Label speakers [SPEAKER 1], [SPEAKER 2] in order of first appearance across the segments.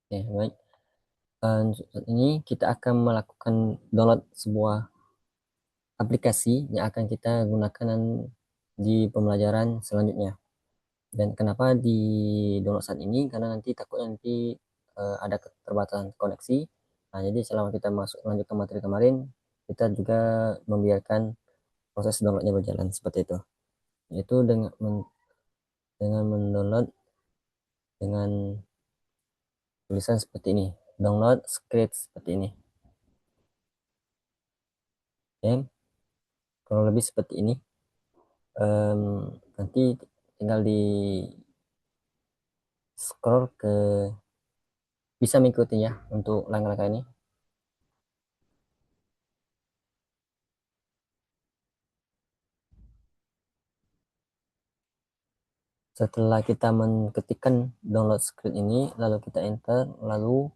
[SPEAKER 1] Ya, baik. Saat ini kita akan melakukan download sebuah aplikasi yang akan kita gunakan di pembelajaran selanjutnya. Dan kenapa di download saat ini? Karena nanti ada keterbatasan koneksi. Nah, jadi selama kita masuk lanjut ke materi kemarin, kita juga membiarkan proses downloadnya berjalan seperti itu. Yaitu dengan mendownload dengan tulisan seperti ini, download script seperti ini. Oke, kurang lebih seperti ini. Nanti tinggal di scroll ke, bisa mengikuti ya untuk langkah-langkah ini. Setelah kita mengetikkan download script ini, lalu kita enter, lalu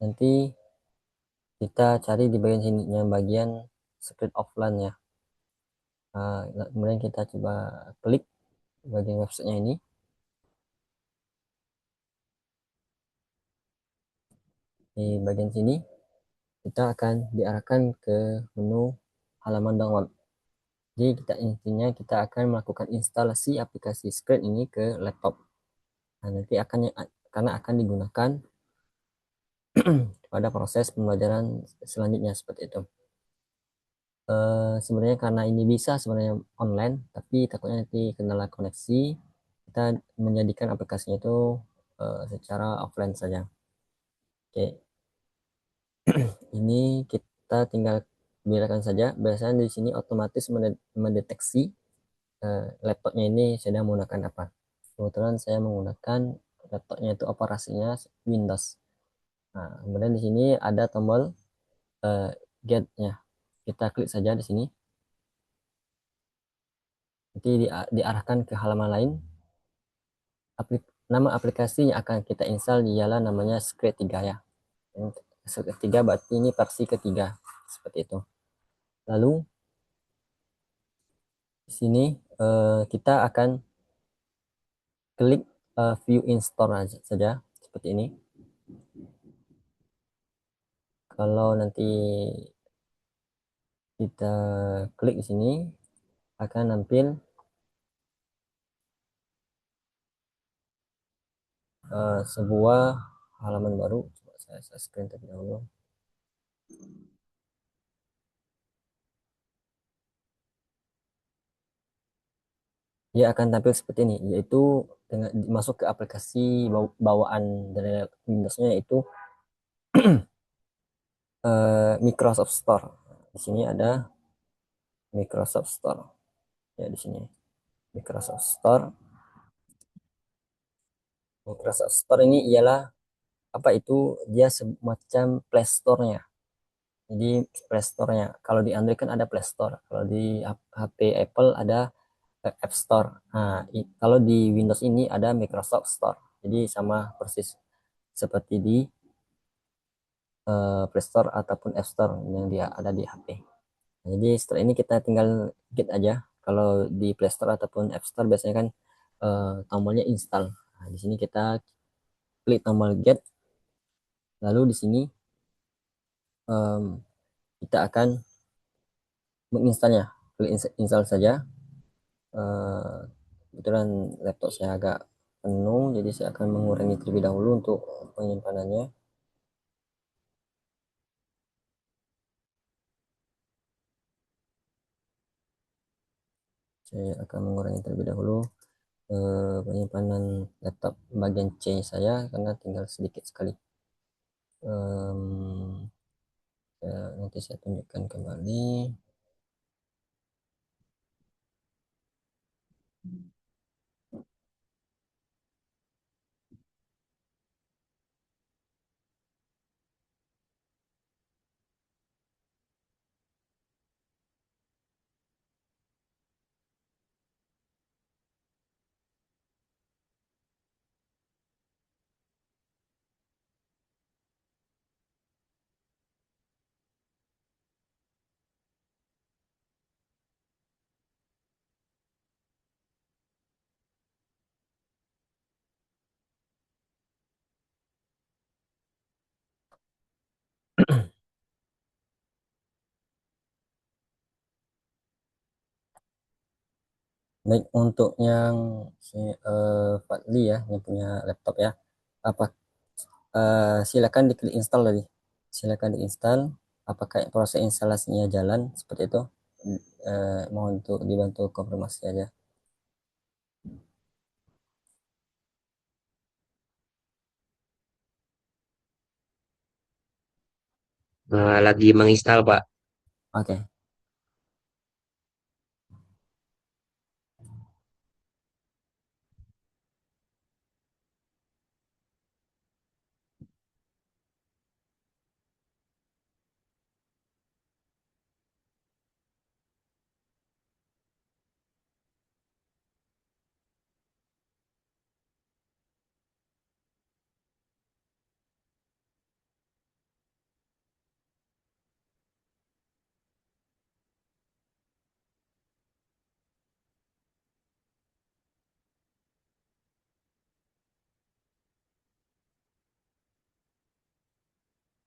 [SPEAKER 1] nanti kita cari di bagian sini yang bagian script offline ya. Kemudian kita coba klik bagian websitenya ini. Di bagian sini kita akan diarahkan ke menu halaman download. Jadi kita akan melakukan instalasi aplikasi script ini ke laptop. Nah, nanti karena akan digunakan pada proses pembelajaran selanjutnya seperti itu. Sebenarnya karena ini bisa sebenarnya online, tapi takutnya nanti kendala koneksi, kita menjadikan aplikasinya itu secara offline saja. Oke, ini kita tinggal biarkan saja. Biasanya di sini otomatis mendeteksi laptopnya ini sedang menggunakan apa. Kebetulan saya menggunakan laptopnya itu operasinya Windows. Nah, kemudian di sini ada tombol eh, get-nya. Kita klik saja di sini. Nanti diarahkan ke halaman lain. Nama aplikasi yang akan kita install ialah namanya Scratch 3 ya. Scratch ketiga berarti ini versi ketiga. Seperti itu. Lalu di sini kita akan klik view install saja. Seperti ini. Kalau nanti kita klik di sini, akan nampil sebuah halaman baru. Coba saya screen terlebih dahulu. Dia akan tampil seperti ini, yaitu dengan masuk ke aplikasi bawaan dari Windows-nya, yaitu Microsoft Store. Di sini ada Microsoft Store. Ya, di sini Microsoft Store. Microsoft Store ini ialah apa itu? Dia semacam Play Store-nya. Jadi Play Store-nya. Kalau di Android kan ada Play Store. Kalau di HP Apple ada App Store. Nah, kalau di Windows ini ada Microsoft Store. Jadi sama persis seperti di Play Store ataupun App Store yang dia ada di HP. Nah, jadi setelah ini kita tinggal get aja. Kalau di Play Store ataupun App Store biasanya kan tombolnya install. Nah, di sini kita klik tombol get. Lalu di sini um, kita akan menginstalnya. Klik install saja. Uh, Kebetulan laptop saya agak penuh, jadi saya akan mengurangi terlebih dahulu untuk penyimpanannya. Saya akan mengurangi terlebih dahulu penyimpanan laptop bagian C saya karena tinggal sedikit sekali. Um, Nanti saya tunjukkan kembali. Baik, untuk yang si Fadli ya, yang punya laptop ya, apa silakan diklik install tadi. Silakan diinstal. Apakah proses instalasinya jalan seperti itu? Mohon untuk dibantu konfirmasi aja.
[SPEAKER 2] Lagi menginstal, Pak.
[SPEAKER 1] Oke.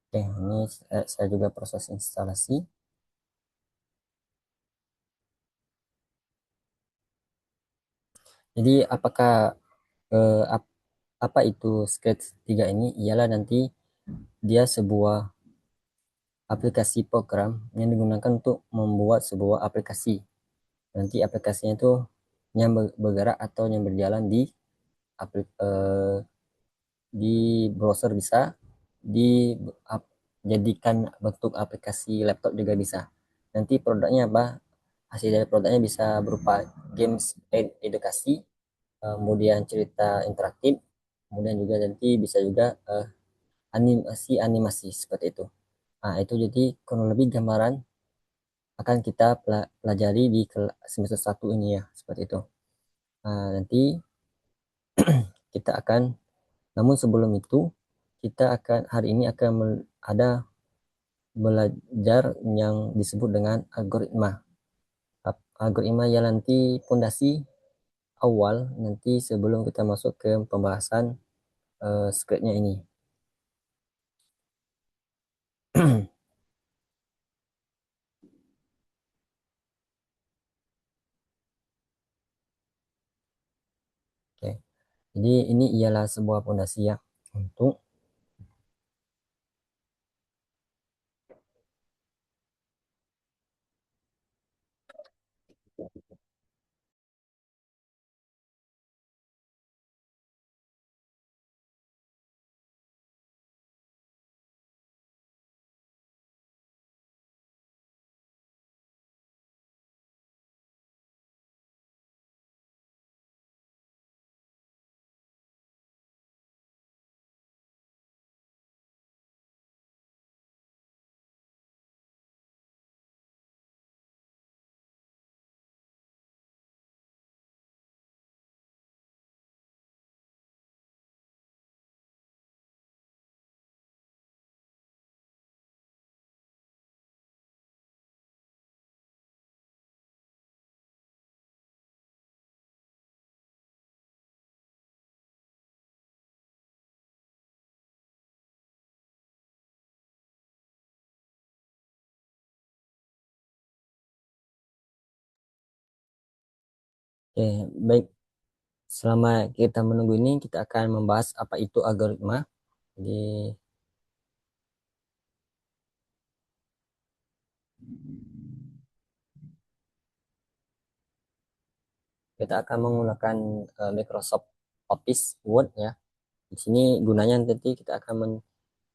[SPEAKER 1] Oke, ini saya juga proses instalasi. Jadi apakah eh, ap- apa itu Scratch 3 ini? Ialah nanti dia sebuah aplikasi program yang digunakan untuk membuat sebuah aplikasi. Nanti aplikasinya itu yang bergerak atau yang berjalan di aplik, eh, di browser bisa, di jadikan bentuk aplikasi laptop juga bisa. Nanti produknya apa? Hasil dari produknya bisa berupa games edukasi, kemudian cerita interaktif, kemudian juga nanti bisa juga animasi-animasi seperti itu. Nah, itu jadi kurang lebih gambaran akan kita pelajari di semester 1 ini ya, seperti itu. Nah, nanti kita akan, namun sebelum itu, kita akan hari ini akan ada belajar yang disebut dengan algoritma. Algoritma yang nanti fondasi awal nanti sebelum kita masuk ke pembahasan scriptnya ini. Oke. Jadi ini ialah sebuah fondasi ya untuk oke, baik. Selama kita menunggu ini kita akan membahas apa itu algoritma. Jadi kita akan menggunakan Microsoft Office Word ya. Di sini gunanya nanti kita akan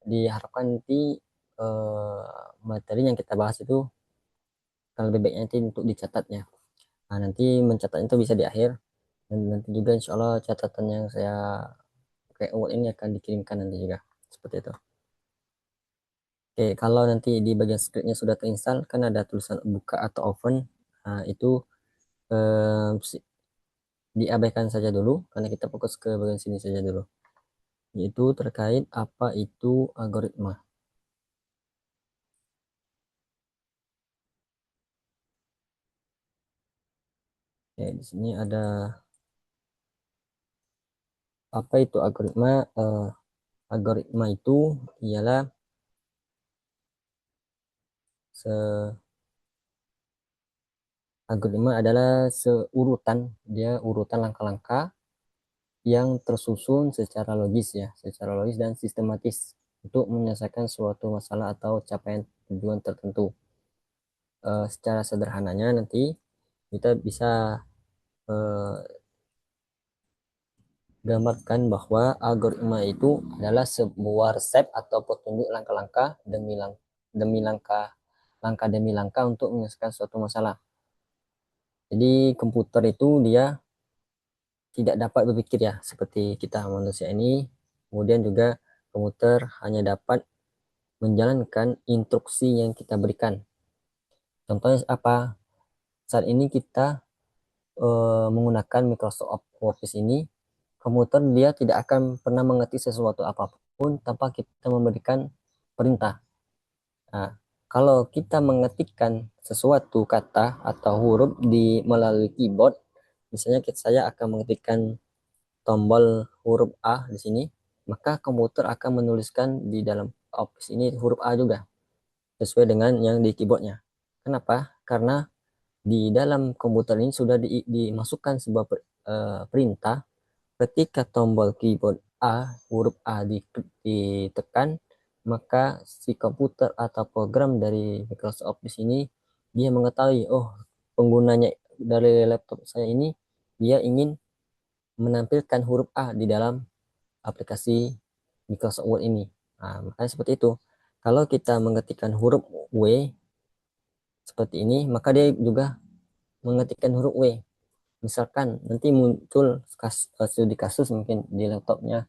[SPEAKER 1] diharapkan nanti materi yang kita bahas itu akan lebih baik nanti untuk dicatatnya. Nah, nanti mencatatnya itu bisa di akhir, dan nanti juga insya Allah catatan yang saya pakai Word ini akan dikirimkan nanti juga seperti itu. Oke, kalau nanti di bagian scriptnya sudah terinstall kan ada tulisan buka atau open. Nah, itu diabaikan saja dulu karena kita fokus ke bagian sini saja dulu, yaitu terkait apa itu algoritma. Oke, di sini ada apa itu algoritma. Algoritma itu ialah algoritma adalah seurutan, dia urutan langkah-langkah yang tersusun secara logis ya, secara logis dan sistematis untuk menyelesaikan suatu masalah atau capaian tujuan tertentu. Secara sederhananya nanti kita bisa eh, gambarkan bahwa algoritma itu adalah sebuah resep atau petunjuk langkah-langkah demi langkah langkah demi langkah untuk menyelesaikan suatu masalah. Jadi komputer itu dia tidak dapat berpikir ya seperti kita manusia ini. Kemudian juga komputer hanya dapat menjalankan instruksi yang kita berikan. Contohnya apa? Saat ini kita menggunakan Microsoft Office ini, komputer dia tidak akan pernah mengerti sesuatu apapun tanpa kita memberikan perintah. Nah, kalau kita mengetikkan sesuatu kata atau huruf di melalui keyboard, misalnya saya akan mengetikkan tombol huruf A di sini, maka komputer akan menuliskan di dalam Office ini huruf A juga, sesuai dengan yang di keyboardnya. Kenapa? Karena di dalam komputer ini sudah dimasukkan sebuah perintah ketika tombol keyboard A, huruf A ditekan, maka si komputer atau program dari Microsoft Office ini dia mengetahui, oh penggunanya dari laptop saya ini dia ingin menampilkan huruf A di dalam aplikasi Microsoft Word ini. Nah, makanya seperti itu. Kalau kita mengetikkan huruf W seperti ini, maka dia juga mengetikkan huruf W. Misalkan nanti muncul studi kasus mungkin di laptopnya.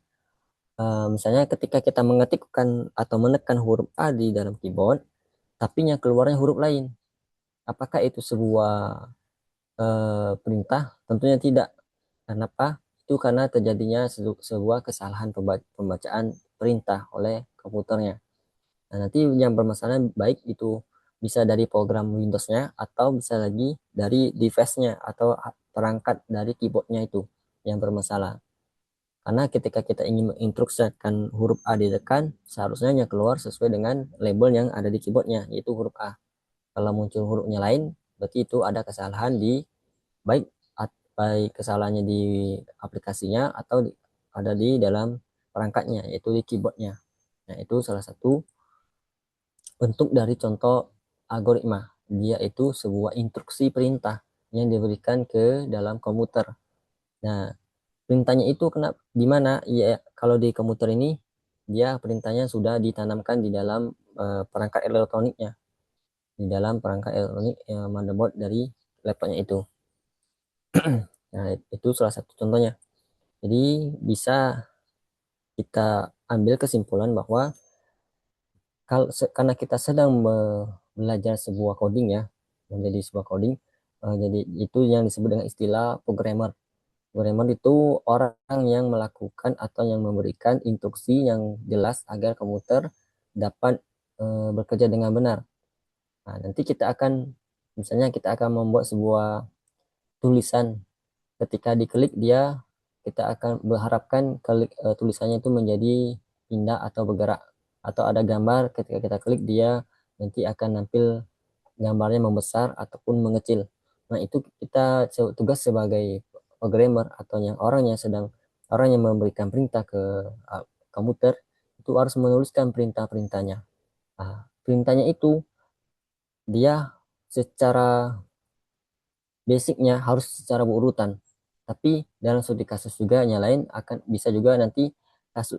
[SPEAKER 1] Misalnya ketika kita mengetikkan atau menekan huruf A di dalam keyboard, tapi yang keluarnya huruf lain. Apakah itu sebuah perintah? Tentunya tidak. Kenapa? Itu karena terjadinya sebuah kesalahan pembacaan perintah oleh komputernya. Nah, nanti yang bermasalah baik itu bisa dari program Windows-nya atau bisa lagi dari device-nya atau perangkat dari keyboard-nya itu yang bermasalah. Karena ketika kita ingin menginstruksikan huruf A ditekan, seharusnya yang keluar sesuai dengan label yang ada di keyboard-nya, yaitu huruf A. Kalau muncul hurufnya lain, berarti itu ada kesalahan di baik baik kesalahannya di aplikasinya atau ada di dalam perangkatnya, yaitu di keyboardnya. Nah, itu salah satu bentuk dari contoh algoritma. Dia itu sebuah instruksi perintah yang diberikan ke dalam komputer. Nah, perintahnya itu kena di mana? Ya, kalau di komputer ini dia perintahnya sudah ditanamkan di dalam perangkat elektroniknya, di dalam perangkat elektronik motherboard dari laptopnya itu. Nah, itu salah satu contohnya. Jadi bisa kita ambil kesimpulan bahwa kalau karena kita sedang belajar sebuah coding ya, menjadi sebuah coding, jadi itu yang disebut dengan istilah programmer. Programmer itu orang yang melakukan atau yang memberikan instruksi yang jelas agar komputer dapat bekerja dengan benar. Nah, nanti kita akan, misalnya kita akan membuat sebuah tulisan. Ketika diklik dia, kita akan berharapkan tulisannya itu menjadi indah atau bergerak. Atau ada gambar, ketika kita klik dia nanti akan nampil gambarnya membesar ataupun mengecil. Nah, itu kita tugas sebagai programmer atau yang orang yang memberikan perintah ke komputer itu harus menuliskan perintah-perintahnya. Nah, perintahnya itu dia secara basicnya harus secara berurutan. Tapi dalam studi kasus juga yang lain akan bisa juga nanti kasus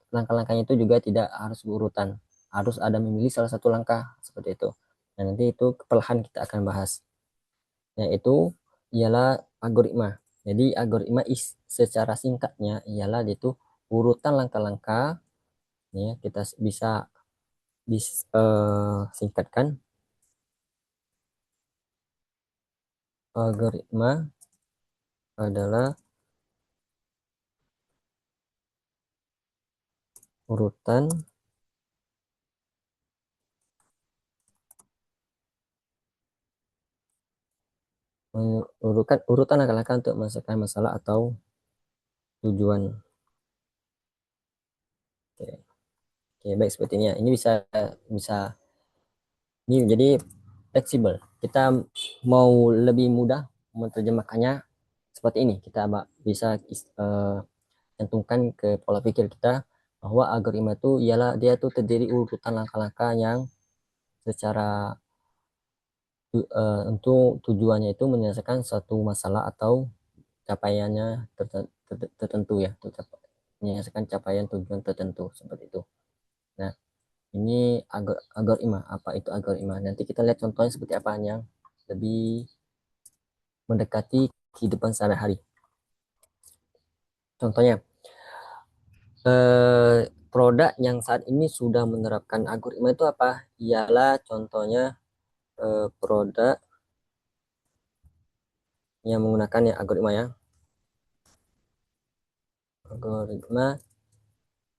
[SPEAKER 1] langkah-langkahnya itu juga tidak harus berurutan. Harus ada memilih salah satu langkah seperti itu. Dan nanti itu perlahan kita akan bahas. Yaitu ialah algoritma. Jadi algoritma secara singkatnya ialah itu urutan langkah-langkah ya kita bisa disingkatkan. Algoritma adalah urutan urutan langkah-langkah untuk menyelesaikan masalah atau tujuan. Oke, oke baik seperti ini ya. Ini bisa bisa Ini jadi fleksibel. Kita mau lebih mudah menerjemahkannya seperti ini. Kita bisa cantumkan ke pola pikir kita bahwa algoritma itu ialah dia tuh terdiri urutan langkah-langkah yang secara untuk tujuannya itu menyelesaikan suatu masalah atau capaiannya tertentu ya, menyelesaikan capaian tujuan tertentu seperti itu. Nah, ini algoritma. Apa itu algoritma? Nanti kita lihat contohnya seperti apa yang lebih mendekati kehidupan sehari-hari. Contohnya, produk yang saat ini sudah menerapkan algoritma itu apa? Ialah contohnya produk yang menggunakan ya algoritma ya. Algoritma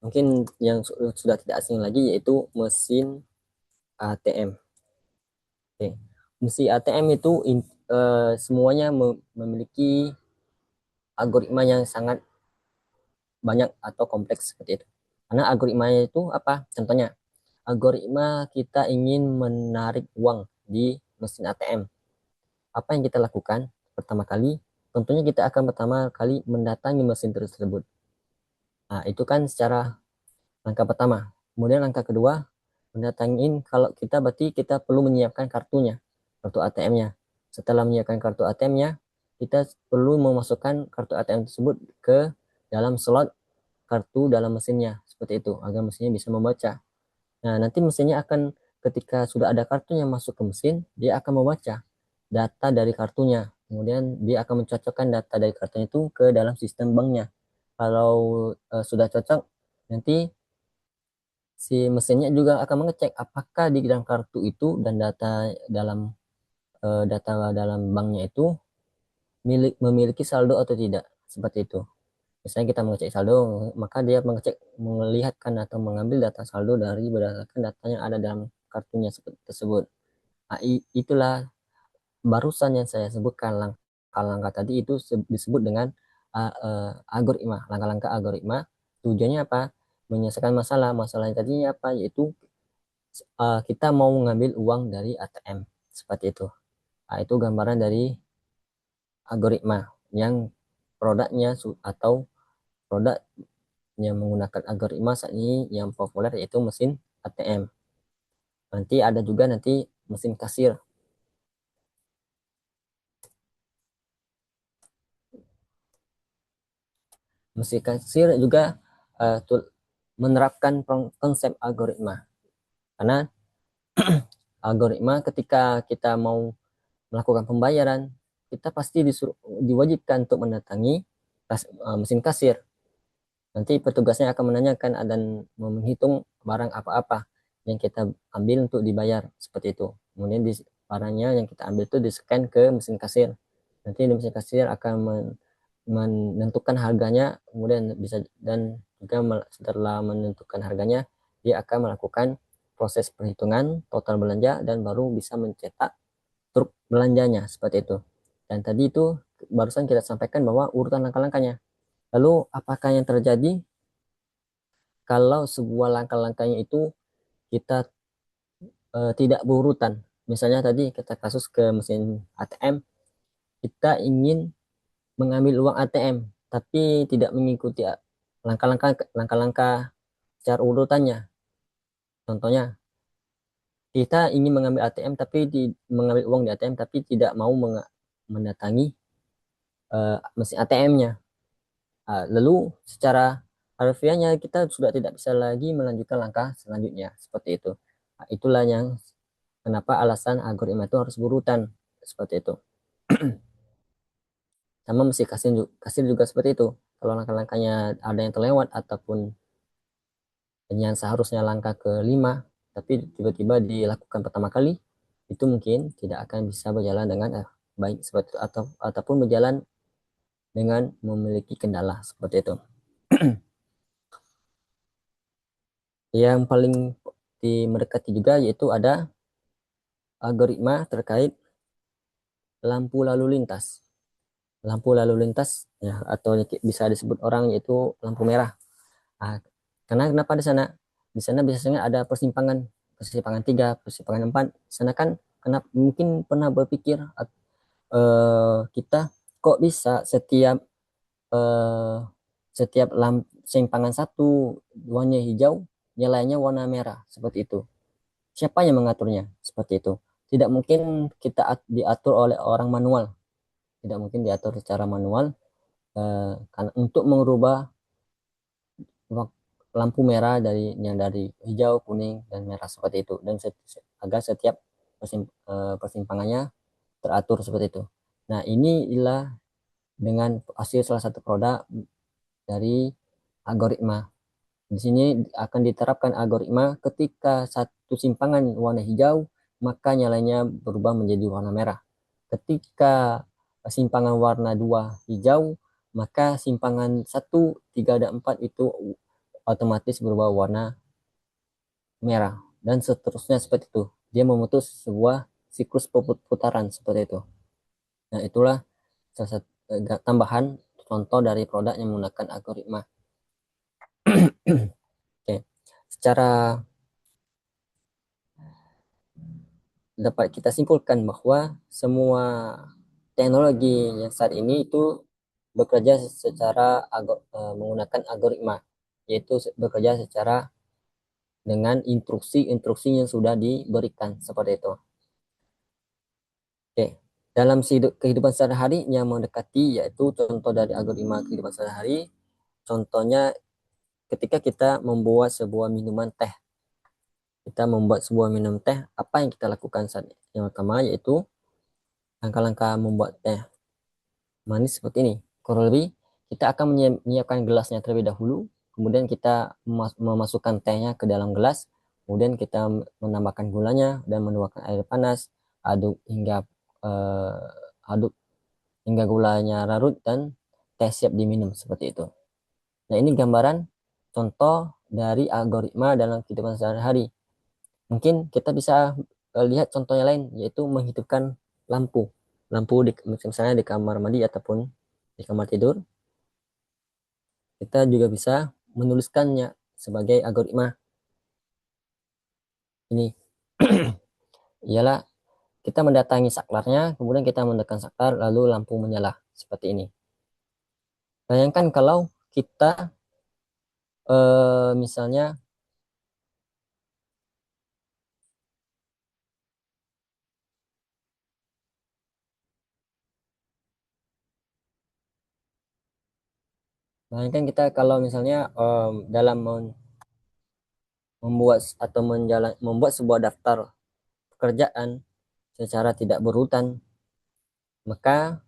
[SPEAKER 1] mungkin yang sudah tidak asing lagi yaitu mesin ATM. Oke. Mesin ATM itu semuanya memiliki algoritma yang sangat banyak atau kompleks seperti itu. Karena algoritmanya itu apa? Contohnya, algoritma kita ingin menarik uang di mesin ATM. Apa yang kita lakukan? Pertama kali, tentunya kita akan pertama kali mendatangi mesin tersebut. Nah, itu kan secara langkah pertama. Kemudian langkah kedua, mendatangin kalau kita berarti kita perlu menyiapkan kartunya, kartu ATM-nya. Setelah menyiapkan kartu ATM-nya, kita perlu memasukkan kartu ATM tersebut ke dalam slot kartu dalam mesinnya seperti itu agar mesinnya bisa membaca. Nah, nanti mesinnya akan ketika sudah ada kartunya masuk ke mesin, dia akan membaca data dari kartunya. Kemudian dia akan mencocokkan data dari kartunya itu ke dalam sistem banknya. Kalau sudah cocok, nanti si mesinnya juga akan mengecek apakah di dalam kartu itu dan data dalam banknya itu memiliki saldo atau tidak. Seperti itu. Misalnya kita mengecek saldo, maka dia melihatkan atau mengambil data saldo dari berdasarkan data yang ada dalam kartunya tersebut. Nah, itulah barusan yang saya sebutkan langkah-langkah tadi itu disebut dengan algoritma. Langkah-langkah algoritma tujuannya apa? Menyelesaikan masalah. Masalahnya tadinya apa? Yaitu kita mau mengambil uang dari ATM. Seperti itu. Nah, itu gambaran dari algoritma yang produknya atau produk yang menggunakan algoritma saat ini yang populer yaitu mesin ATM. Nanti ada juga nanti mesin kasir. Mesin kasir juga uh, menerapkan konsep algoritma. Karena algoritma ketika kita mau melakukan pembayaran, kita pasti diwajibkan untuk mendatangi mesin kasir. Nanti petugasnya akan menanyakan dan menghitung barang apa-apa yang kita ambil untuk dibayar seperti itu. Kemudian barangnya yang kita ambil itu di-scan ke mesin kasir. Nanti di mesin kasir akan menentukan harganya, kemudian bisa dan juga setelah menentukan harganya, dia akan melakukan proses perhitungan total belanja dan baru bisa mencetak truk belanjanya seperti itu. Dan tadi itu barusan kita sampaikan bahwa urutan langkah-langkahnya. Lalu apakah yang terjadi kalau sebuah langkah-langkahnya itu kita tidak berurutan? Misalnya tadi kita kasus ke mesin ATM, kita ingin mengambil uang ATM tapi tidak mengikuti langkah-langkah secara urutannya. Contohnya, kita ingin mengambil ATM tapi mengambil uang di ATM tapi tidak mau mendatangi mesin ATM-nya. Lalu secara harfiahnya kita sudah tidak bisa lagi melanjutkan langkah selanjutnya seperti itu. Itulah yang kenapa alasan algoritma itu harus berurutan seperti itu. Sama mesin kasir juga seperti itu. Kalau langkah-langkahnya ada yang terlewat ataupun yang seharusnya langkah ke-5 tapi tiba-tiba dilakukan pertama kali, itu mungkin tidak akan bisa berjalan dengan baik seperti itu ataupun berjalan dengan memiliki kendala seperti itu. Yang paling mendekati juga yaitu ada algoritma terkait lampu lalu lintas. Lampu lalu lintas ya atau bisa disebut orang yaitu lampu merah. Nah, karena kenapa di sana? Di sana biasanya ada persimpangan persimpangan 3, persimpangan 4. Sana kan kenapa mungkin pernah berpikir kita kok bisa eh, setiap simpangan satu warnanya hijau, yang lainnya warna merah seperti itu. Siapa yang mengaturnya seperti itu? Tidak mungkin kita diatur oleh orang manual, tidak mungkin diatur secara manual karena untuk mengubah lampu merah dari hijau, kuning dan merah seperti itu dan agar setiap persimpangannya teratur seperti itu. Nah, inilah dengan hasil salah satu produk dari algoritma. Di sini akan diterapkan algoritma ketika satu simpangan warna hijau, maka nyalanya berubah menjadi warna merah. Ketika simpangan warna 2 hijau, maka simpangan 1, 3, dan 4 itu otomatis berubah warna merah. Dan seterusnya seperti itu. Dia memutus sebuah siklus putaran seperti itu. Nah, itulah salah satu tambahan contoh dari produk yang menggunakan algoritma. Oke. Secara dapat kita simpulkan bahwa semua teknologi yang saat ini itu bekerja secara menggunakan algoritma, yaitu bekerja secara dengan instruksi-instruksi yang sudah diberikan seperti itu. Oke. Dalam kehidupan sehari-hari yang mendekati, yaitu contoh dari algoritma kehidupan sehari-hari, contohnya ketika kita membuat sebuah minuman teh. Kita membuat sebuah minum teh, apa yang kita lakukan saat ini? Yang pertama yaitu langkah-langkah membuat teh manis seperti ini. Kurang lebih kita akan menyiapkan gelasnya terlebih dahulu, kemudian kita memasukkan tehnya ke dalam gelas, kemudian kita menambahkan gulanya dan menuangkan air panas, aduk hingga aduk hingga gulanya larut dan teh siap diminum seperti itu. Nah, ini gambaran contoh dari algoritma dalam kehidupan sehari-hari. Mungkin kita bisa lihat contohnya lain, yaitu menghidupkan lampu. Lampu misalnya di kamar mandi ataupun di kamar tidur. Kita juga bisa menuliskannya sebagai algoritma ini. Ialah kita mendatangi saklarnya, kemudian kita menekan saklar, lalu lampu menyala seperti ini. Bayangkan kalau kita misalnya, bayangkan kita kalau misalnya dalam membuat atau membuat sebuah daftar pekerjaan secara tidak berurutan, maka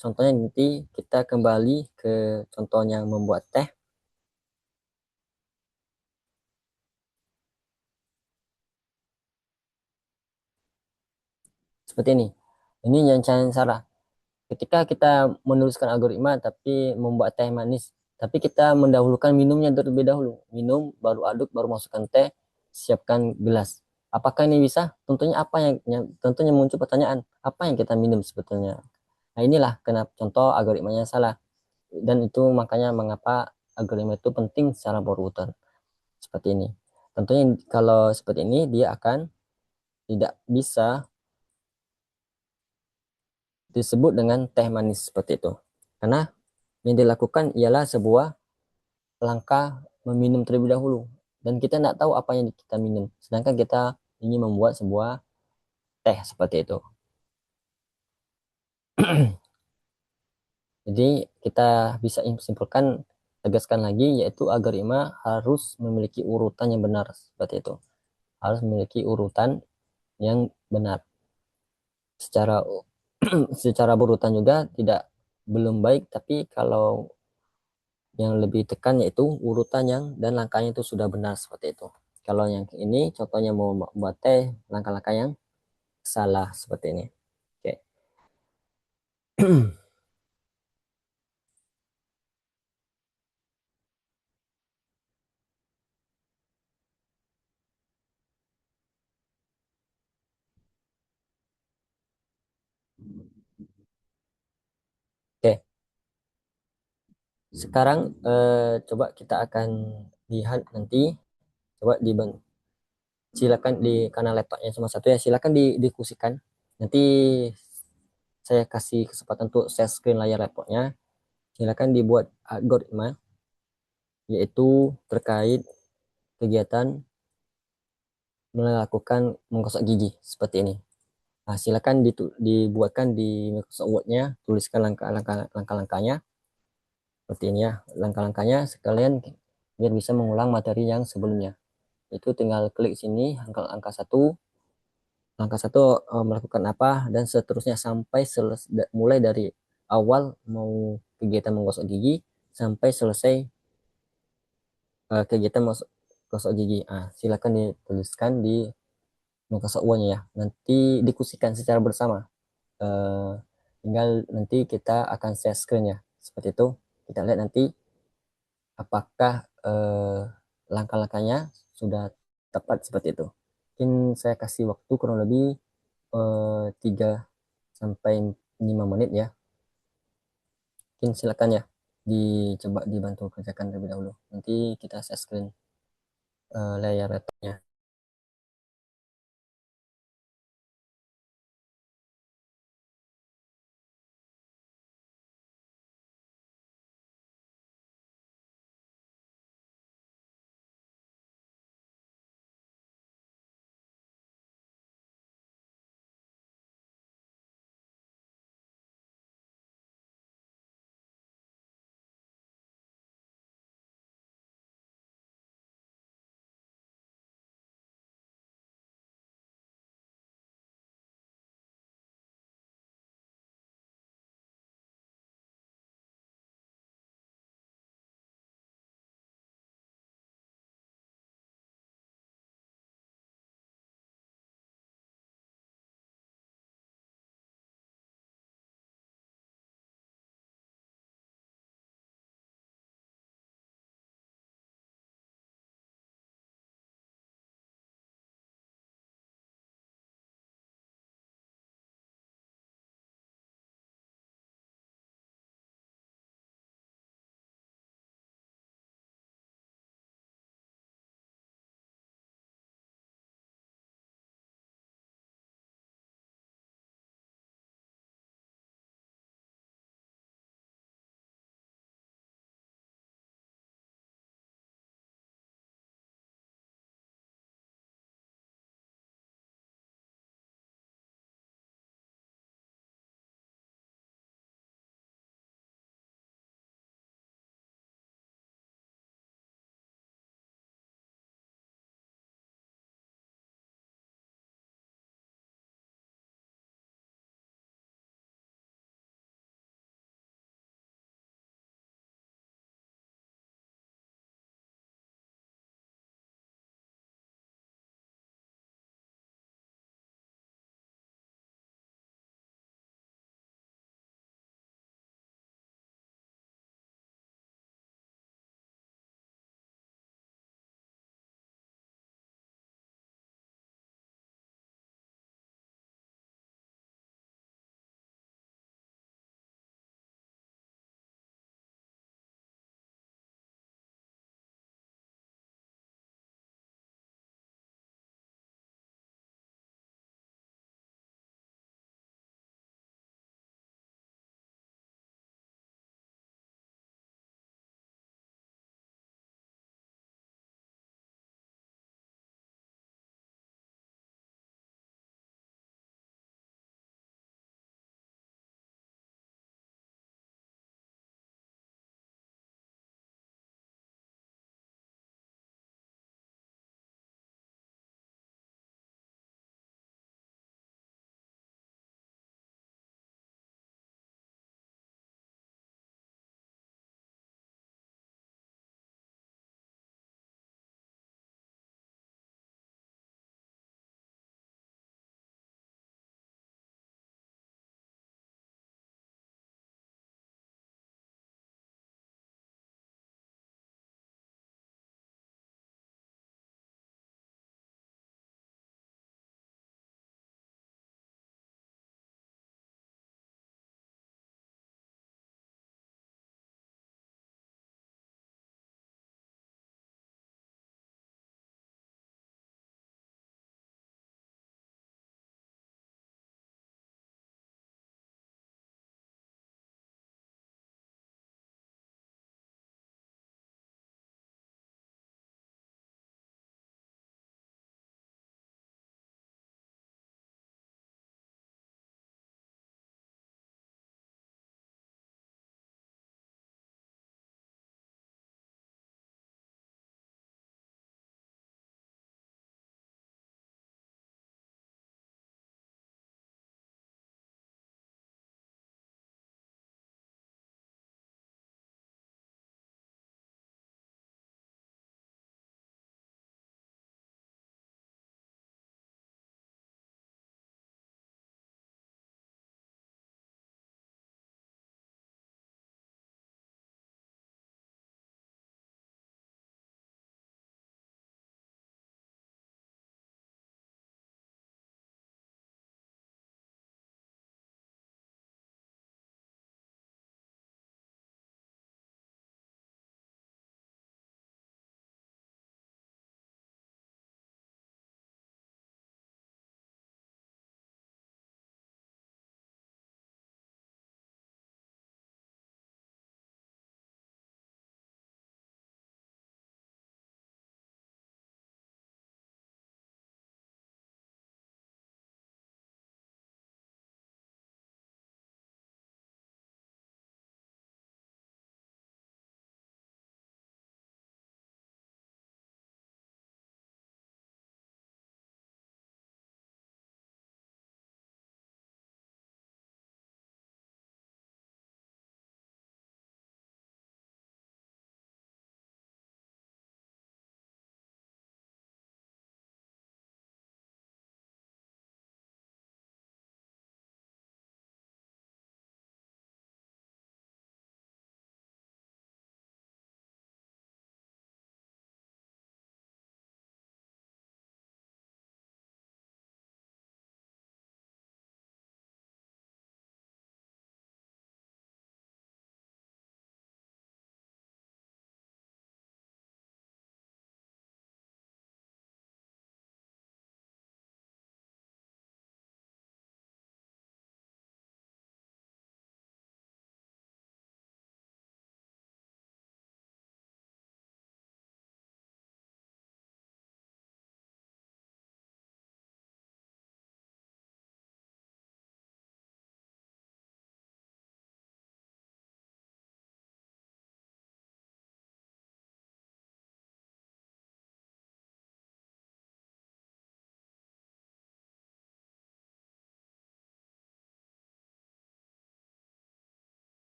[SPEAKER 1] contohnya nanti kita kembali ke contohnya membuat teh seperti ini. Ini yang jangan salah. Ketika kita menuliskan algoritma tapi membuat teh manis, tapi kita mendahulukan minumnya terlebih dahulu. Minum, baru aduk, baru masukkan teh, siapkan gelas. Apakah ini bisa? Tentunya apa tentunya muncul pertanyaan, apa yang kita minum sebetulnya? Nah, inilah kenapa contoh algoritmanya salah. Dan itu makanya mengapa algoritma itu penting secara berurutan. Seperti ini. Tentunya kalau seperti ini dia akan tidak bisa disebut dengan teh manis seperti itu. Karena yang dilakukan ialah sebuah langkah meminum terlebih dahulu. Dan kita tidak tahu apa yang kita minum. Sedangkan kita ingin membuat sebuah teh seperti itu. Jadi kita bisa simpulkan, tegaskan lagi, yaitu algoritma harus memiliki urutan yang benar seperti itu. Harus memiliki urutan yang benar. Secara secara berurutan juga tidak belum baik, tapi kalau yang lebih tekan yaitu urutan yang dan langkahnya itu sudah benar seperti itu. Kalau yang ini contohnya mau buat teh, langkah-langkah yang salah seperti ini. Oke. Oke. Sekarang coba kita akan lihat nanti, coba silakan di karena laptopnya cuma satu ya, silakan didiskusikan. Nanti saya kasih kesempatan untuk share screen layar laptopnya. Silakan dibuat algoritma yaitu terkait kegiatan melakukan menggosok gigi seperti ini. Nah, silakan dibuatkan di Microsoft Word-nya, tuliskan langkah-langkahnya seperti ini ya. Langkah-langkahnya sekalian biar bisa mengulang materi yang sebelumnya. Itu tinggal klik sini angka satu, langkah satu melakukan apa dan seterusnya sampai mulai dari awal mau kegiatan menggosok gigi sampai selesai kegiatan gosok gigi. Silakan dituliskan di Microsoft Word-nya ya. Nanti diskusikan secara bersama. Eh, Tinggal nanti kita akan share screen ya. Seperti itu. Kita lihat nanti apakah langkah-langkahnya sudah tepat seperti itu. Mungkin saya kasih waktu kurang lebih 3 sampai 5 menit ya. Mungkin silakan ya dicoba dibantu kerjakan terlebih dahulu. Nanti kita share screen layar laptopnya.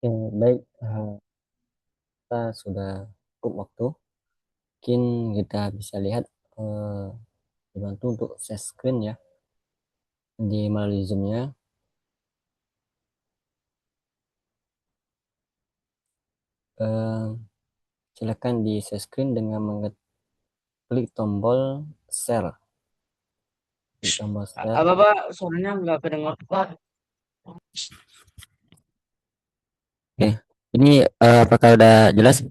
[SPEAKER 1] Oke, baik. Kita sudah cukup waktu. Mungkin kita bisa lihat eh, dibantu untuk share screen ya di melalui Zoom-nya. Eh, Silakan di share screen dengan mengklik tombol share. Klik tombol share.
[SPEAKER 2] Apa Pak? Suaranya nggak kedengar Pak.
[SPEAKER 1] Oke, ini apakah udah jelas?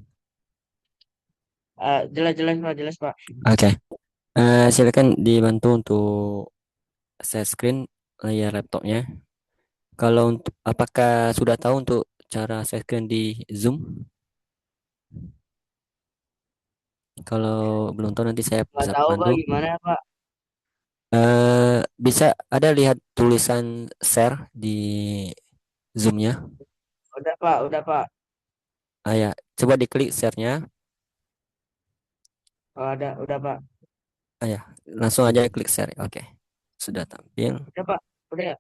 [SPEAKER 2] Jelas-jelas Pak, jelas Pak.
[SPEAKER 1] Oke. Silakan dibantu untuk share screen layar laptopnya. Kalau untuk apakah sudah tahu untuk cara share screen di Zoom? Kalau belum tahu nanti saya
[SPEAKER 2] Nggak
[SPEAKER 1] bisa
[SPEAKER 2] tahu
[SPEAKER 1] pandu.
[SPEAKER 2] Pak gimana Pak.
[SPEAKER 1] Bisa ada lihat tulisan share di Zoom-nya.
[SPEAKER 2] Udah Pak.
[SPEAKER 1] Ya, coba diklik share-nya.
[SPEAKER 2] Oh, udah Pak.
[SPEAKER 1] Ya, langsung aja klik share. Oke, sudah tampil.
[SPEAKER 2] Udah Pak. Udah.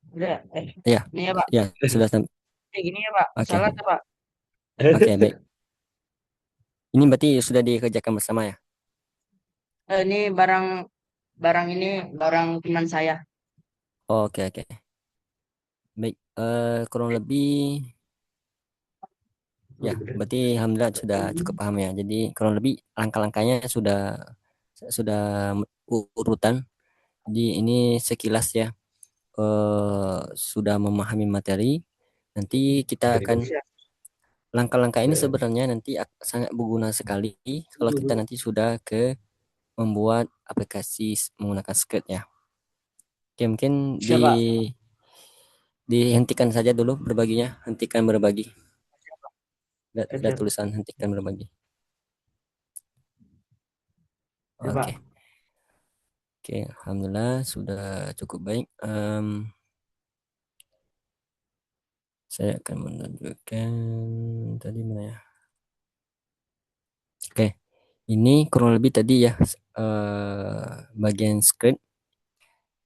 [SPEAKER 1] Ya,
[SPEAKER 2] Ini ya Pak.
[SPEAKER 1] ya, sudah tampil.
[SPEAKER 2] Gini ya Pak.
[SPEAKER 1] Oke,
[SPEAKER 2] Salah tuh Pak.
[SPEAKER 1] oke, baik. Ini berarti sudah dikerjakan bersama ya.
[SPEAKER 2] Ini barang barang ini barang teman saya.
[SPEAKER 1] Oke, oke. Baik, kurang lebih ya, berarti alhamdulillah sudah cukup paham ya. Jadi kurang lebih langkah-langkahnya sudah urutan. Jadi ini sekilas ya, sudah memahami materi. Nanti kita akan langkah-langkah ini sebenarnya nanti sangat berguna sekali kalau kita nanti sudah ke membuat aplikasi menggunakan script ya. Oke, mungkin
[SPEAKER 2] Siapa?
[SPEAKER 1] dihentikan saja dulu berbaginya, hentikan berbagi.
[SPEAKER 2] Siap,
[SPEAKER 1] Ada
[SPEAKER 2] siap.
[SPEAKER 1] tulisan hentikan berbagi. Oke,
[SPEAKER 2] Siapa?
[SPEAKER 1] oke, alhamdulillah sudah cukup baik. Saya akan menunjukkan tadi mana ya? Oke, ini kurang lebih tadi ya bagian script.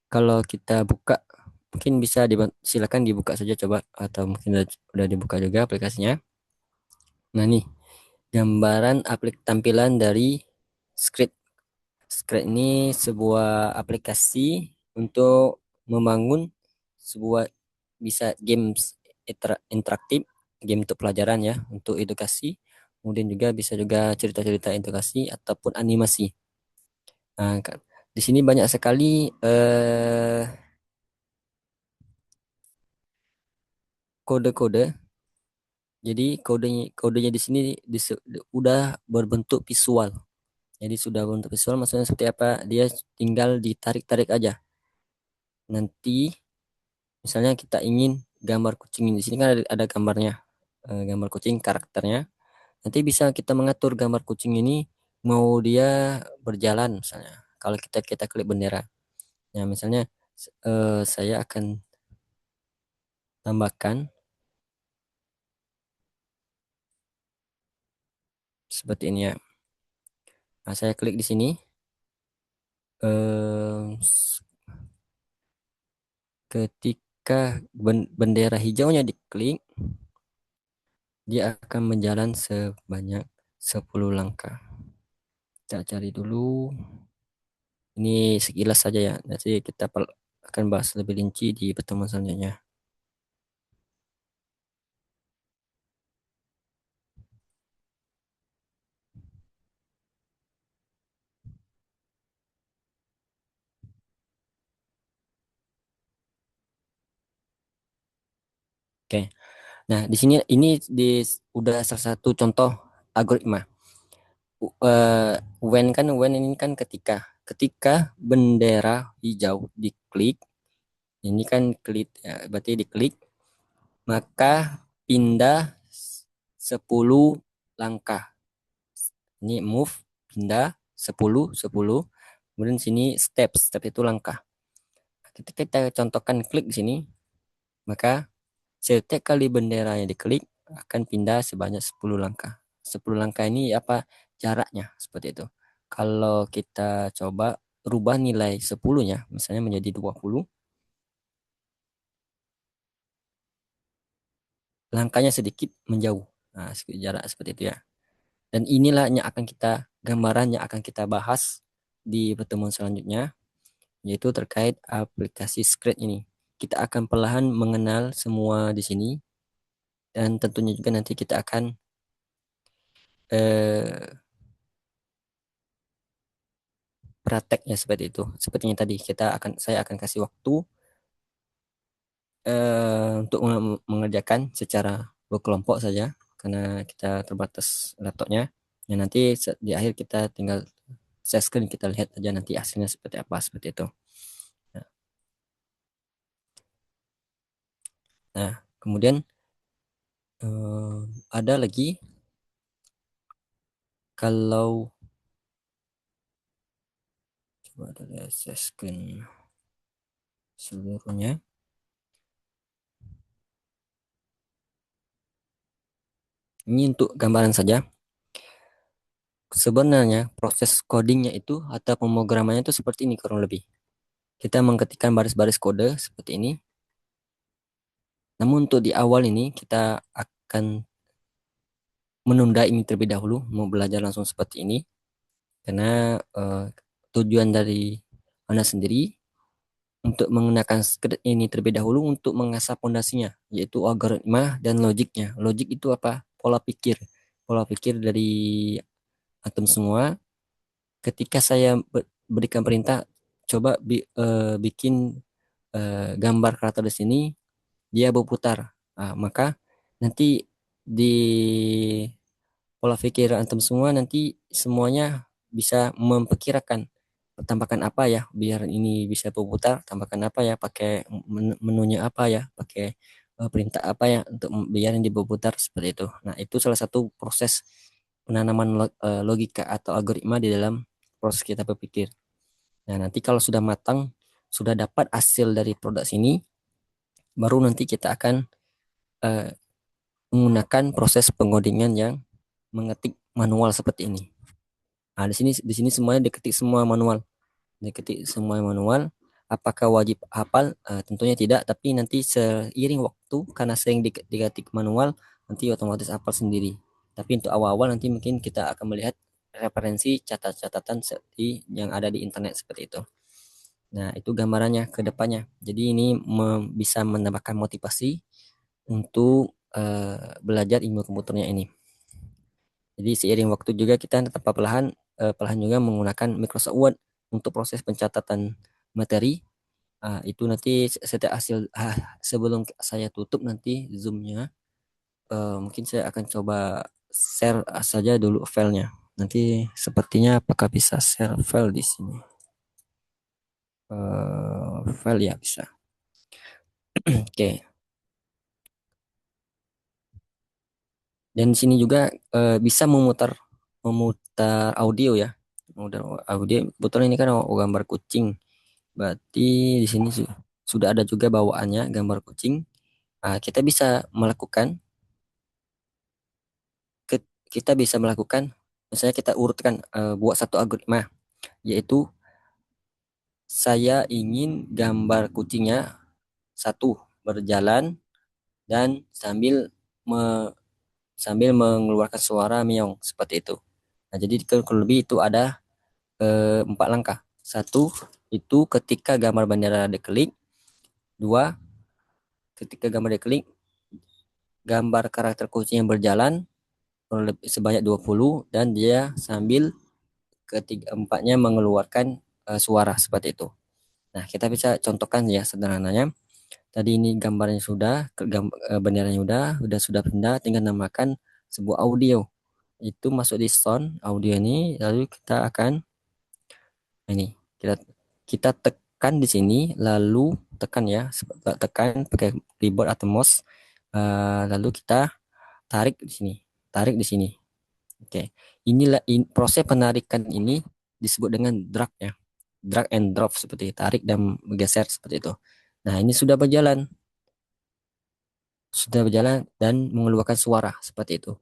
[SPEAKER 1] Kalau kita buka, mungkin bisa silakan dibuka saja coba atau mungkin udah dibuka juga aplikasinya. Nah nih, gambaran tampilan dari script. Script ini sebuah aplikasi untuk membangun sebuah bisa games interaktif, game untuk pelajaran ya, untuk edukasi. Kemudian juga bisa juga cerita-cerita edukasi ataupun animasi. Nah, di sini banyak sekali kode-kode. Jadi kodenya di sini udah berbentuk visual. Jadi sudah berbentuk visual maksudnya seperti apa? Dia tinggal ditarik-tarik aja. Nanti misalnya kita ingin gambar kucing ini. Di sini kan ada gambarnya, gambar kucing karakternya. Nanti bisa kita mengatur gambar kucing ini mau dia berjalan misalnya. Kalau kita klik bendera. Ya misalnya saya akan tambahkan seperti ini ya. Nah, saya klik di sini. Eh, Ketika bendera hijaunya diklik, dia akan berjalan sebanyak 10 langkah. Kita cari dulu. Ini sekilas saja ya. Nanti kita akan bahas lebih rinci di pertemuan selanjutnya. Oke. Nah, di sini ini udah salah satu contoh algoritma. When ini kan ketika bendera hijau diklik, ini kan klik ya, berarti diklik maka pindah 10 langkah. Ini move, pindah 10. Kemudian sini step itu langkah. Ketika kita contohkan klik di sini, maka setiap kali benderanya diklik akan pindah sebanyak 10 langkah. 10 langkah ini apa jaraknya seperti itu. Kalau kita coba rubah nilai 10-nya misalnya menjadi 20, langkahnya sedikit menjauh. Nah, jarak seperti itu ya. Dan inilah yang akan kita gambaran yang akan kita bahas di pertemuan selanjutnya, yaitu terkait aplikasi Scratch ini. Kita akan perlahan mengenal semua di sini, dan tentunya juga nanti kita akan eh, prakteknya seperti itu. Sepertinya tadi saya akan kasih waktu untuk mengerjakan secara berkelompok saja karena kita terbatas laptopnya. Ya nanti di akhir kita tinggal share screen, kita lihat aja nanti hasilnya seperti apa seperti itu. Nah, nah, kemudian eh, ada lagi kalau coba ada share screen seluruhnya. Ini untuk gambaran saja. Sebenarnya proses codingnya itu atau pemrogramannya itu seperti ini kurang lebih. Kita mengetikkan baris-baris kode seperti ini. Namun untuk di awal ini kita akan menunda ini terlebih dahulu, mau belajar langsung seperti ini. Karena tujuan dari Anda sendiri untuk menggunakan script ini terlebih dahulu untuk mengasah pondasinya, yaitu algoritma dan logiknya. Logik itu apa? Pola pikir. Pola pikir dari atom semua. Ketika saya berikan perintah, coba bikin gambar karakter di sini, dia berputar. Nah, maka nanti di pola pikir antum semua nanti semuanya bisa memperkirakan tambahkan apa ya biar ini bisa berputar, tambahkan apa ya, pakai menunya apa ya, pakai perintah apa ya untuk biar ini berputar seperti itu. Nah, itu salah satu proses penanaman logika atau algoritma di dalam proses kita berpikir. Nah, nanti kalau sudah matang, sudah dapat hasil dari produk sini, baru nanti kita akan eh, menggunakan proses pengodingan yang mengetik manual seperti ini. Nah, di sini semuanya diketik semua manual. Diketik semua manual. Apakah wajib hafal? Tentunya tidak, tapi nanti seiring waktu karena sering diketik manual, nanti otomatis hafal sendiri. Tapi untuk awal-awal nanti mungkin kita akan melihat referensi catatan-catatan seperti yang ada di internet seperti itu. Nah, itu gambarannya ke depannya. Jadi ini bisa menambahkan motivasi untuk belajar ilmu komputernya ini. Jadi seiring waktu juga kita tetap perlahan juga menggunakan Microsoft Word untuk proses pencatatan materi. Itu nanti setiap hasil sebelum saya tutup nanti Zoom-nya, mungkin saya akan coba share saja dulu filenya. Nanti sepertinya apakah bisa share file di sini? File ya bisa. Oke. Dan di sini juga bisa memutar memutar audio ya. Memutar audio. Kebetulan ini kan gambar kucing. Berarti di sini sudah ada juga bawaannya gambar kucing. Kita bisa melakukan kita bisa melakukan misalnya kita urutkan buat satu algoritma, yaitu saya ingin gambar kucingnya satu berjalan dan sambil mengeluarkan suara meong seperti itu. Nah, jadi kurang lebih itu ada 4 langkah. Satu itu ketika gambar bendera diklik. Dua, ketika gambar diklik, gambar karakter kucing yang berjalan sebanyak 20 dan dia sambil ketiga empatnya mengeluarkan suara seperti itu. Nah, kita bisa contohkan ya sederhananya. Tadi ini gambarnya sudah, benderanya sudah pindah, tinggal namakan sebuah audio. Itu masuk di sound audio ini, lalu kita akan ini kita kita tekan di sini, lalu tekan ya, tekan pakai keyboard atau mouse. Lalu kita tarik di sini, tarik di sini. Oke, inilah proses penarikan ini disebut dengan drag ya, drag and drop seperti tarik dan bergeser seperti itu. Nah, ini sudah berjalan dan mengeluarkan suara seperti itu.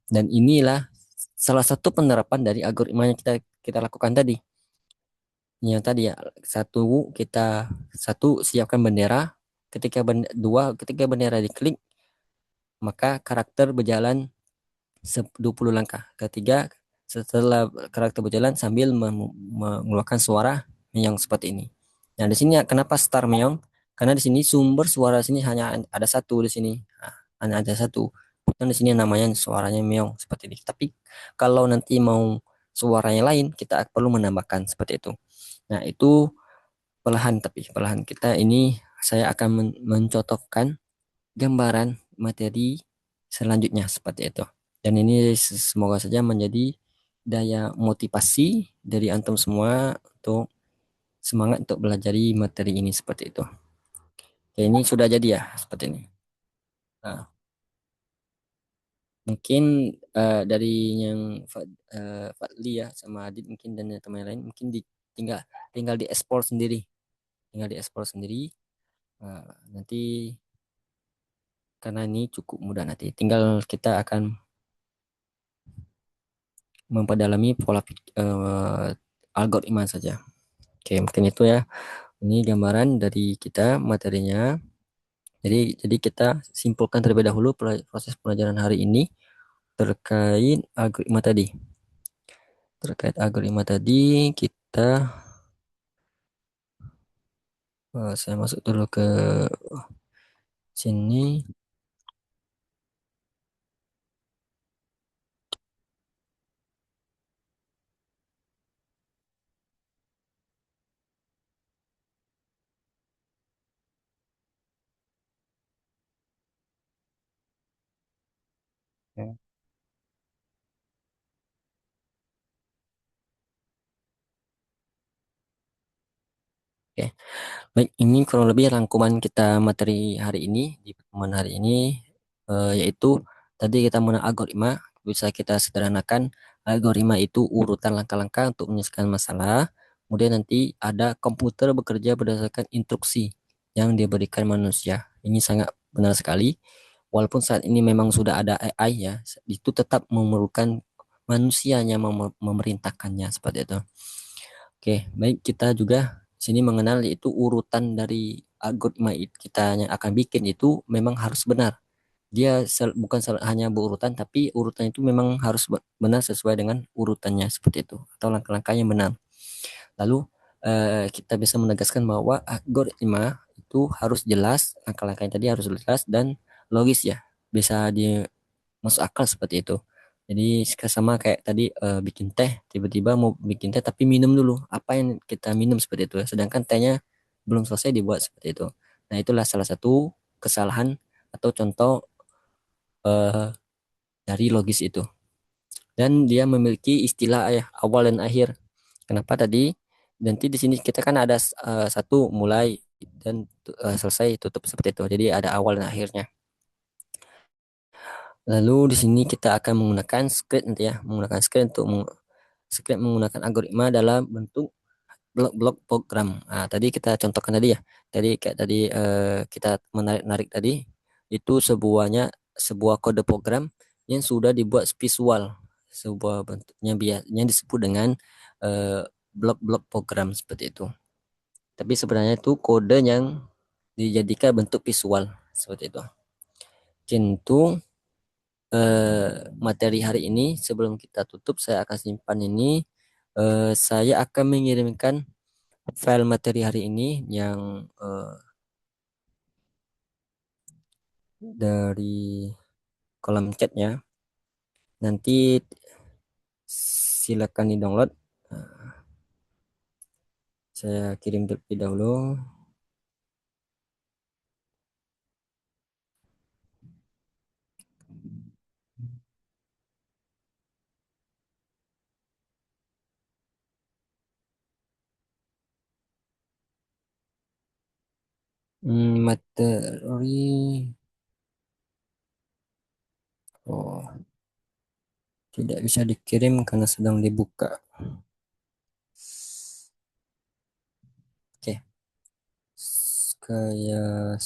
[SPEAKER 1] Dan inilah salah satu penerapan dari algoritma yang kita lakukan tadi. Yang tadi ya, satu siapkan bendera, ketika ketika bendera diklik, maka karakter berjalan 20 langkah. Ketiga, setelah karakter berjalan sambil mengeluarkan suara meong seperti ini. Nah, di sini kenapa star meong? Karena di sini sumber suara sini hanya ada satu di sini. Nah, hanya ada satu. Dan di sini namanya suaranya meong seperti ini. Tapi kalau nanti mau suaranya lain, kita perlu menambahkan seperti itu. Nah, itu perlahan tapi perlahan kita ini saya akan mencontohkan gambaran materi selanjutnya seperti itu. Dan ini semoga saja menjadi daya motivasi dari antum semua untuk semangat untuk belajar materi ini seperti itu. Oke, ini sudah jadi ya seperti ini. Nah, mungkin dari yang Fadli ya sama Adit mungkin dan teman lain mungkin tinggal tinggal diekspor sendiri, tinggal diekspor sendiri. Nanti karena ini cukup mudah nanti. Tinggal kita akan memperdalami pola algoritma saja. Oke, mungkin itu ya. Ini gambaran dari kita materinya. Jadi kita simpulkan terlebih dahulu proses pelajaran hari ini terkait algoritma tadi. Terkait algoritma tadi kita saya masuk dulu ke sini. Oke, baik ini kurang lebih rangkuman kita materi hari ini di pertemuan hari ini yaitu tadi kita mengenal algoritma bisa kita sederhanakan algoritma itu urutan langkah-langkah untuk menyelesaikan masalah. Kemudian nanti ada komputer bekerja berdasarkan instruksi yang diberikan manusia. Ini sangat benar sekali. Walaupun saat ini memang sudah ada AI ya, itu tetap memerlukan manusianya memerintahkannya seperti itu. Oke, baik kita juga sini mengenal yaitu urutan dari algoritma kita yang akan bikin itu memang harus benar. Dia bukan hanya berurutan, tapi urutan itu memang harus benar sesuai dengan urutannya seperti itu atau langkah-langkahnya benar. Lalu kita bisa menegaskan bahwa algoritma itu harus jelas, langkah-langkahnya tadi harus jelas dan logis ya, bisa masuk akal seperti itu. Jadi sama kayak tadi bikin teh, tiba-tiba mau bikin teh tapi minum dulu. Apa yang kita minum seperti itu ya. Sedangkan tehnya belum selesai dibuat seperti itu. Nah, itulah salah satu kesalahan atau contoh eh, dari logis itu. Dan dia memiliki istilah ya, awal dan akhir. Kenapa tadi? Nanti di sini kita kan ada satu mulai dan selesai tutup seperti itu. Jadi ada awal dan akhirnya. Lalu di sini kita akan menggunakan script nanti ya, menggunakan script untuk script menggunakan algoritma dalam bentuk blok-blok program. Nah, tadi kita contohkan tadi ya. Tadi kayak tadi kita menarik-narik tadi itu sebuah kode program yang sudah dibuat visual, sebuah bentuknya biasanya disebut dengan eh, blok-blok program seperti itu. Tapi sebenarnya itu kode yang dijadikan bentuk visual seperti itu. Tentu materi hari ini sebelum kita tutup saya akan simpan ini. Saya akan mengirimkan file materi hari ini yang dari kolom chatnya. Nanti silakan di-download. Saya kirim terlebih dahulu. Materi. Oh, tidak bisa dikirim karena sedang dibuka. Oke, kayak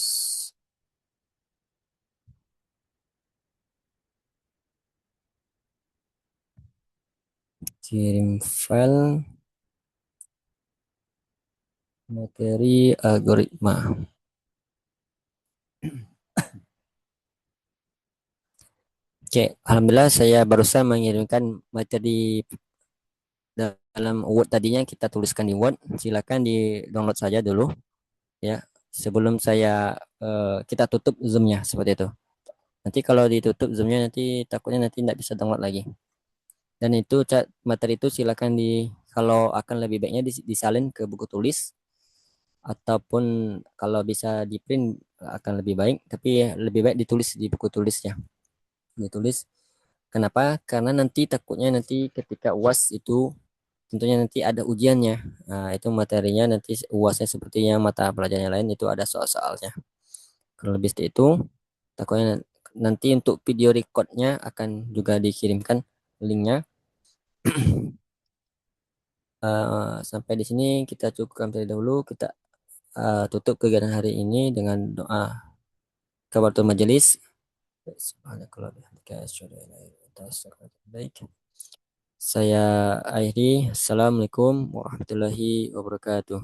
[SPEAKER 1] kirim file materi algoritma. Oke, alhamdulillah saya barusan mengirimkan materi dalam Word tadinya kita tuliskan di Word. Silakan di download saja dulu ya. Sebelum kita tutup Zoom-nya seperti itu. Nanti kalau ditutup Zoom-nya nanti takutnya nanti tidak bisa download lagi. Dan itu materi itu silakan kalau akan lebih baiknya disalin ke buku tulis ataupun kalau bisa di print akan lebih baik, tapi lebih baik ditulis di buku tulisnya. Ditulis. Kenapa? Karena nanti takutnya nanti ketika UAS itu tentunya nanti ada ujiannya. Nah, itu materinya nanti UASnya sepertinya mata pelajaran yang lain itu ada soal-soalnya. Kalau lebih seperti itu, takutnya nanti untuk video recordnya akan juga dikirimkan linknya. Sampai di sini kita cukupkan terlebih dahulu. Kita tutup kegiatan hari ini dengan doa kafaratul majelis. Baik. Saya akhiri. Assalamualaikum warahmatullahi wabarakatuh.